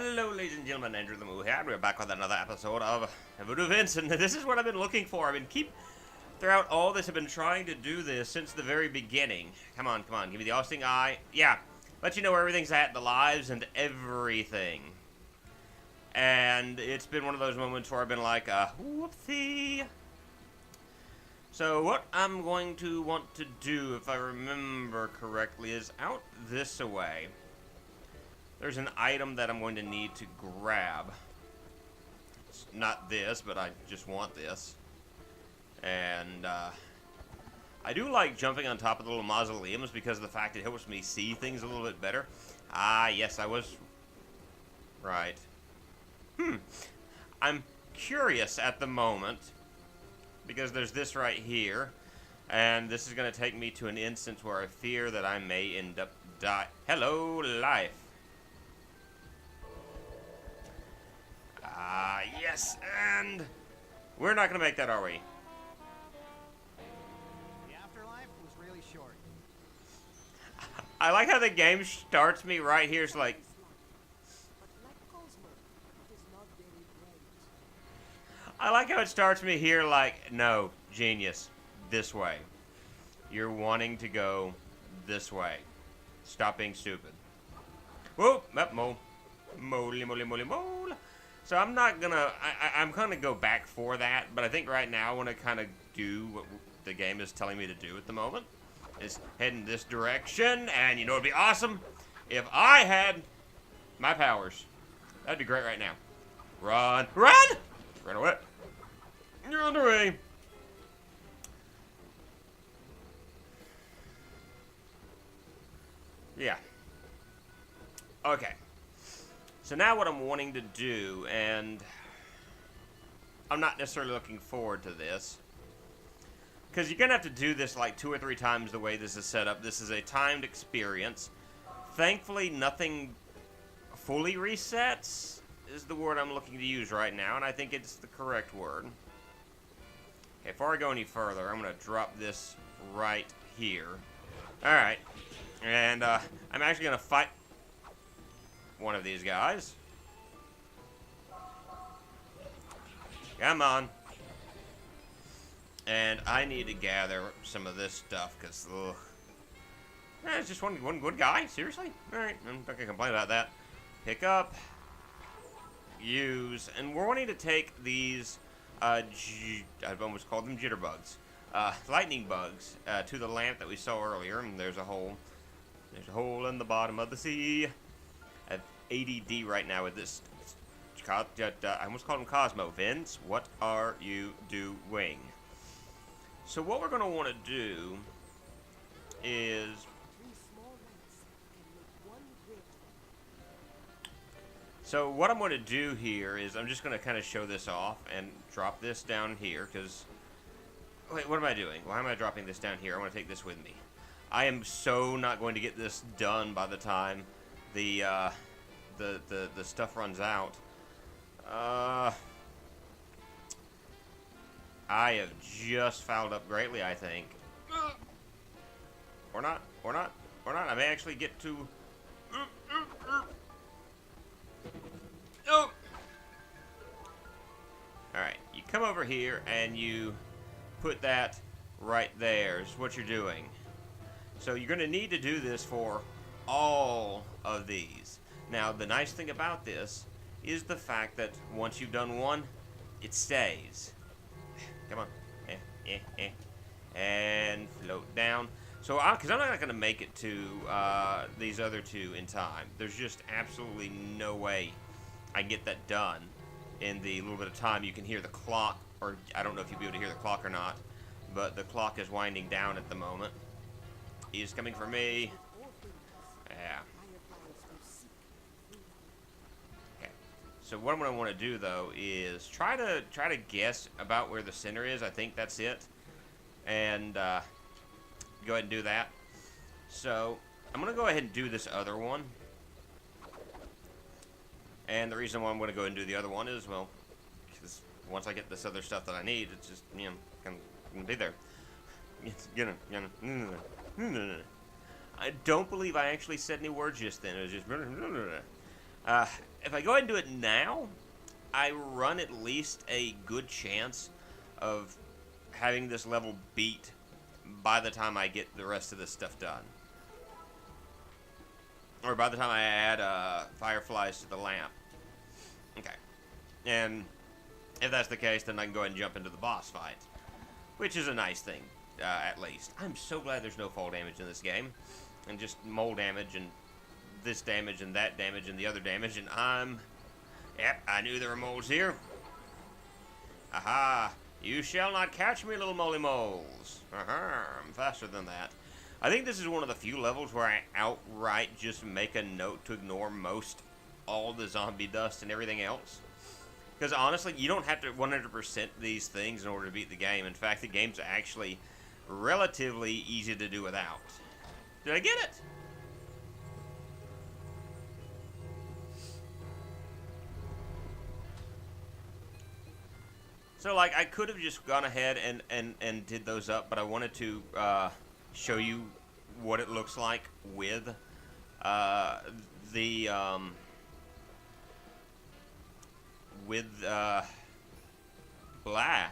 Hello, ladies and gentlemen, Andrew the Moo here, and we're back with another episode of Voodoo Vince, and this is what I've been looking for. Throughout all this, I've been trying to do this since the very beginning. Come on, give me the Austing Eye. Yeah, let you know where everything's at, the lives and everything. And it's been one of those moments where I've been like, whoopsie. So what I'm going to want to do, if I remember correctly, is out this way. There's an item that I'm going to need to grab. It's not this, but I just want this. And I do like jumping on top of the little mausoleums because of the fact it helps me see things a little bit better. Ah, yes, I was right. I'm curious at the moment because there's this right here. And this is going to take me to an instance where I fear that I may end up die. Hello, life. Yes, and we're not going to make that, are we? The afterlife was really short. I like how the game starts me right here. It's like, I like how it starts me here like, no, genius, this way. You're wanting to go this way. Stop being stupid. Whoa, mole. Moly, moly, moly, mole. So I'm not gonna, I'm gonna go back for that, but I think right now I want to kind of do what the game is telling me to do at the moment. Is head in this direction, and you know it'd be awesome if I had my powers. That'd be great right now. Run, run! Run away. Run away. Yeah. Okay. So now what I'm wanting to do, and I'm not necessarily looking forward to this, because you're going to have to do this like 2 or 3 times the way this is set up. This is a timed experience. Thankfully, nothing fully resets is the word I'm looking to use right now, and I think it's the correct word. Okay, before I go any further, I'm going to drop this right here. Alright, and I'm actually going to fight one of these guys. Come on. And I need to gather some of this stuff because it's just one good guy. Seriously? Alright, I'm not gonna complain about that. Pick up, use, and we're wanting to take these I've almost called them jitterbugs, lightning bugs, to the lamp that we saw earlier, and there's a hole in the bottom of the sea. ADD right now with this. I almost called him Kosmo. Vince, what are you doing? So what we're going to want to do is... So what I'm going to do here is I'm just going to kind of show this off and drop this down here because... Wait, what am I doing? Why am I dropping this down here? I want to take this with me. I am so not going to get this done by the time the stuff runs out. I have just fouled up greatly, I think. Or not. I may actually get to... Oh! Alright, you come over here and you put that right there. Is what you're doing. So you're going to need to do this for all of these. Now, the nice thing about this is the fact that once you've done one, it stays. Come on. And float down. So, because I'm not going to make it to these other two in time. There's just absolutely no way I can get that done in the little bit of time. You can hear the clock, or I don't know if you'll be able to hear the clock or not, but the clock is winding down at the moment. He's coming for me. Yeah. So what I'm going to want to do though is try to guess about where the center is. I think that's it, and go ahead and do that. So I'm going to go ahead and do this other one, and the reason why I'm going to go ahead and do the other one is, well, because once I get this other stuff that I need, it's just, you know, going to be there. It's gonna. I don't believe I actually said any words just then. It was just. If I go ahead and do it now, I run at least a good chance of having this level beat by the time I get the rest of this stuff done. Or by the time I add fireflies to the lamp. Okay. And if that's the case, then I can go ahead and jump into the boss fight. Which is a nice thing, at least. I'm so glad there's no fall damage in this game. And just mole damage and this damage and that damage and the other damage. And yep, I knew there were moles here. Aha! You shall not catch me, little moly moles. Aha! I'm faster than that. I think this is one of the few levels where I outright just make a note to ignore all the zombie dust and everything else. Because honestly, you don't have to 100% these things in order to beat the game. In fact, the game's actually relatively easy to do without. Did I get it? So, like, I could have just gone ahead and did those up, but I wanted to show you what it looks like with blah.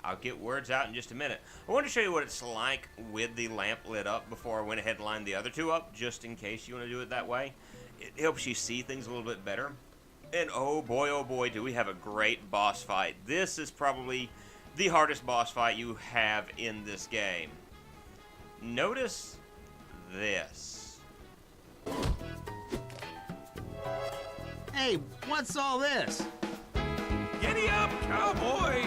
I'll get words out in just a minute. I want to show you what it's like with the lamp lit up before I went ahead and lined the other two up, just in case you want to do it that way. It helps you see things a little bit better. And oh boy, do we have a great boss fight. This is probably the hardest boss fight you have in this game. Notice this. Hey, what's all this? Giddy up, cowboy!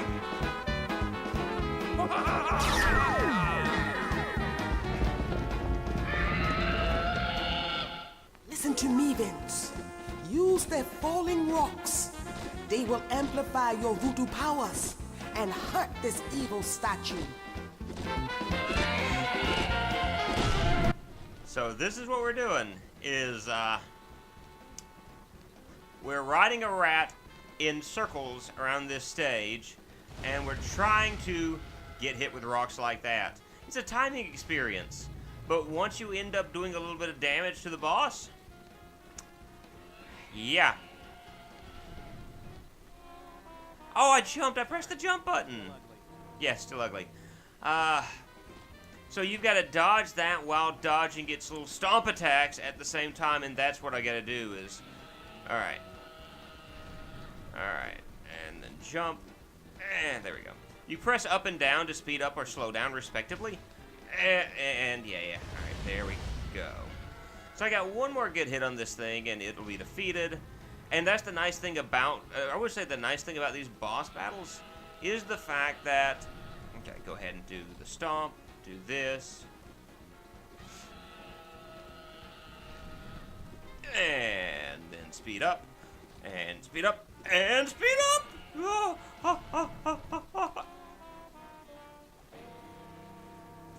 Listen to me, Vince. Use their falling rocks. They will amplify your voodoo powers and hurt this evil statue. So this is what we're doing, is we're riding a rat in circles around this stage, and we're trying to get hit with rocks like that. It's a timing experience, but once you end up doing a little bit of damage to the boss, yeah. Oh, I jumped. I pressed the jump button. Yeah, still ugly. So you've got to dodge that while dodging its little stomp attacks at the same time, and that's what I got to do is... Alright. Alright. And then jump. And there we go. You press up and down to speed up or slow down, respectively. And yeah. Alright, there we go. So I got one more good hit on this thing, and it'll be defeated. And that's the nice thing about... I would say the nice thing about these boss battles is the fact that... Okay, go ahead and do the stomp. Do this. And then speed up. And speed up. And speed up!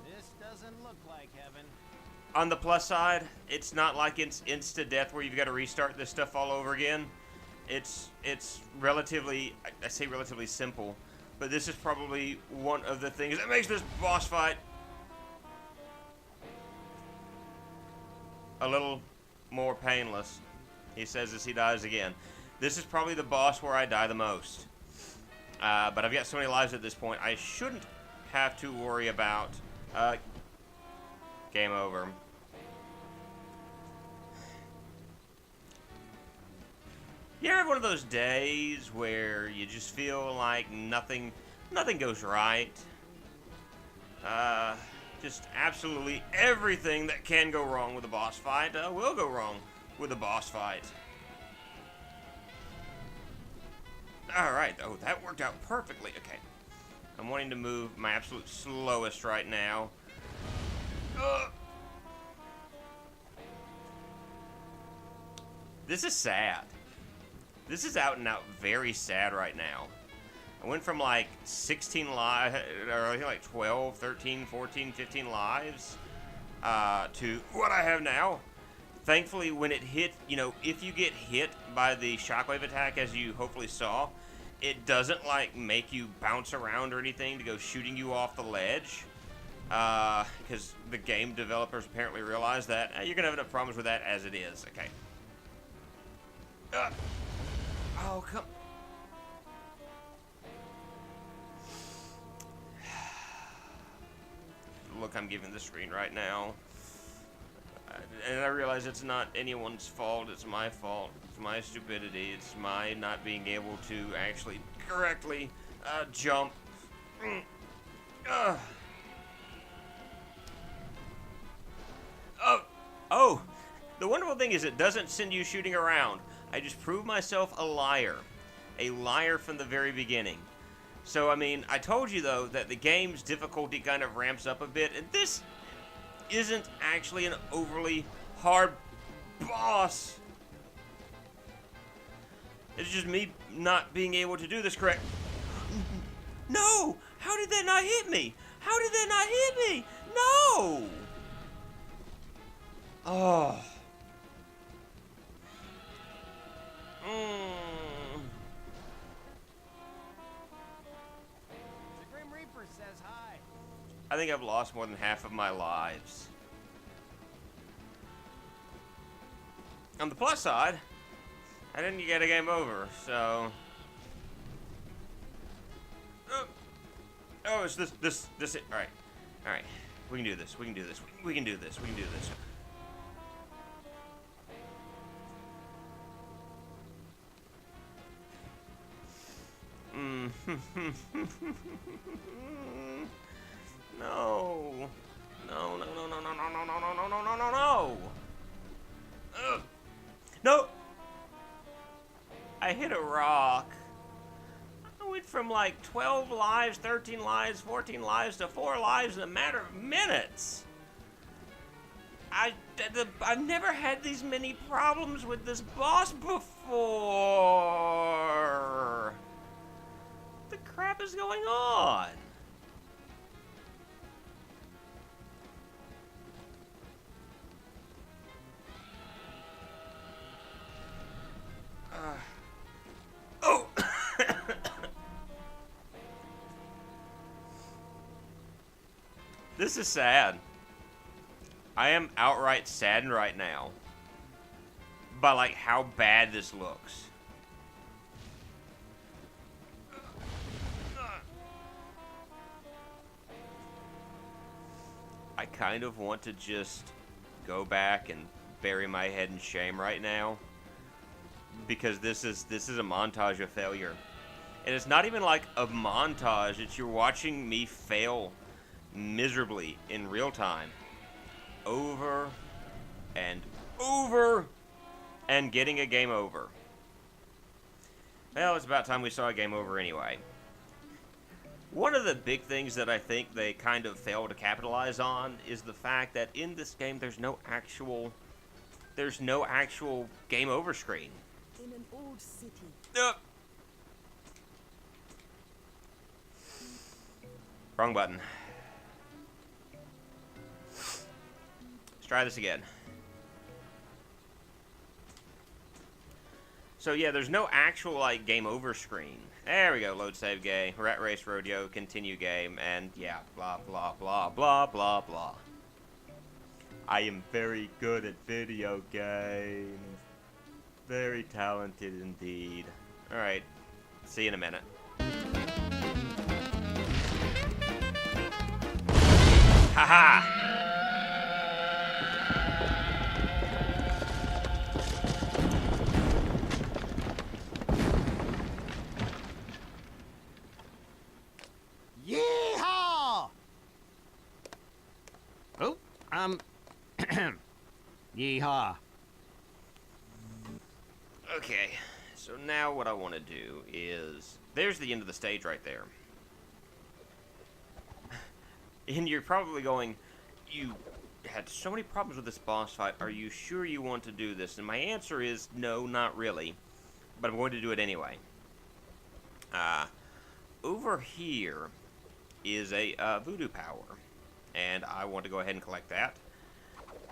This doesn't look like heaven. On the plus side, it's not like it's insta-death where you've got to restart this stuff all over again. It's relatively, I say relatively simple, but this is probably one of the things that makes this boss fight a little more painless. He says as he dies again. This is probably the boss where I die the most. But I've got so many lives at this point, I shouldn't have to worry about game over. You ever have one of those days where you just feel like nothing goes right? Just absolutely everything that can go wrong with a boss fight will go wrong with a boss fight. Alright, oh, that worked out perfectly. Okay. I'm wanting to move my absolute slowest right now. This is sad. This is out and out very sad right now. I went from like 16 lives, or I think like 12, 13, 14, 15 lives, to what I have now. Thankfully, when it hit, you know, if you get hit by the shockwave attack, as you hopefully saw, it doesn't like make you bounce around or anything to go shooting you off the ledge. Because the game developers apparently realized that you're going to have enough problems with that as it is. Okay. Oh, come... The look I'm giving the screen right now. And I realize it's not anyone's fault. It's my fault. It's my stupidity. It's my not being able to actually correctly jump. Oh! The wonderful thing is it doesn't send you shooting around. I just proved myself a liar. A liar from the very beginning. So, I mean, I told you, though, that the game's difficulty kind of ramps up a bit, and this isn't actually an overly hard boss. It's just me not being able to do this correct. No! How did that not hit me? How did that not hit me? No! Oh. The Grim Reaper says hi. I think I've lost more than half of my lives. On the plus side, I didn't get a game over, so... Oh, it's this, alright. Alright. We can do this, we can do this, we can do this, we can do this. No. No, no, no, no, no, no, no, no, no, no, no, no, no, no. No. I hit a rock. I went from like 12 lives, 13 lives, 14 lives to 4 lives in a matter of minutes. I've never had these many problems with this boss before. What the crap is going on? Oh! This is sad. I am outright saddened right now by like how bad this looks. I kind of want to just go back and bury my head in shame right now, because this is a montage of failure. And it's not even like a montage, it's you're watching me fail miserably in real time. Over and over and getting a game over. Well, it's about time we saw a game over anyway. One of the big things that I think they kind of fail to capitalize on is the fact that in this game there's no actual game over screen. In an old city. Wrong button. Let's try this again. So yeah, there's no actual like game over screen. There we go, load save game, rat race rodeo, continue game, and yeah, blah blah blah blah blah blah. I am very good at video games. Very talented indeed. Alright, see you in a minute. Haha! Yeehaw! Oh, yeehaw. Okay, so now what I want to do is... There's the end of the stage right there. And you're probably going, you had so many problems with this boss fight, are you sure you want to do this? And my answer is no, not really. But I'm going to do it anyway. Over here is a voodoo power. And I want to go ahead and collect that.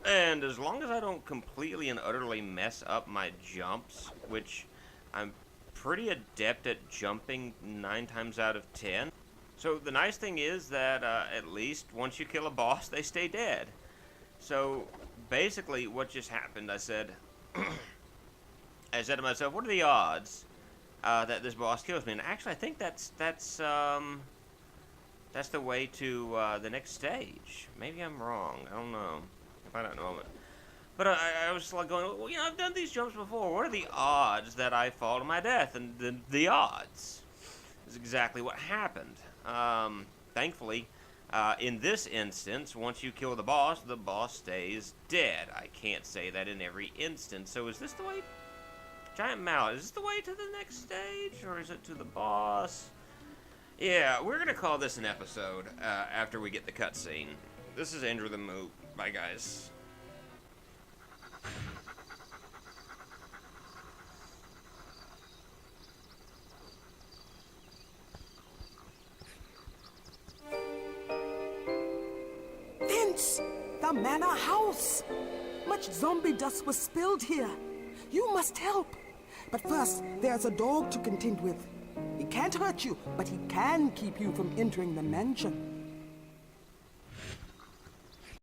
And as long as I don't completely and utterly mess up my jumps, which I'm pretty adept at jumping 9 times out of 10. So the nice thing is that at least once you kill a boss, they stay dead. So basically what just happened, I said, I said to myself, what are the odds that this boss kills me? And actually, I think that's the way to the next stage. Maybe I'm wrong. I don't know. I'll find out in a moment. But I was like going, well, you know, I've done these jumps before. What are the odds that I fall to my death? And the odds is exactly what happened. Thankfully, in this instance, once you kill the boss stays dead. I can't say that in every instance. So is this the way? Giant mallet, is this the way to the next stage? Or is it to the boss? Yeah, we're going to call this an episode after we get the cutscene. This is Andrew the Moo. Bye, guys. Vince, the manor house. Much zombie dust was spilled here. You must help. But first, there's a dog to contend with. He can't hurt you, but he can keep you from entering the mansion.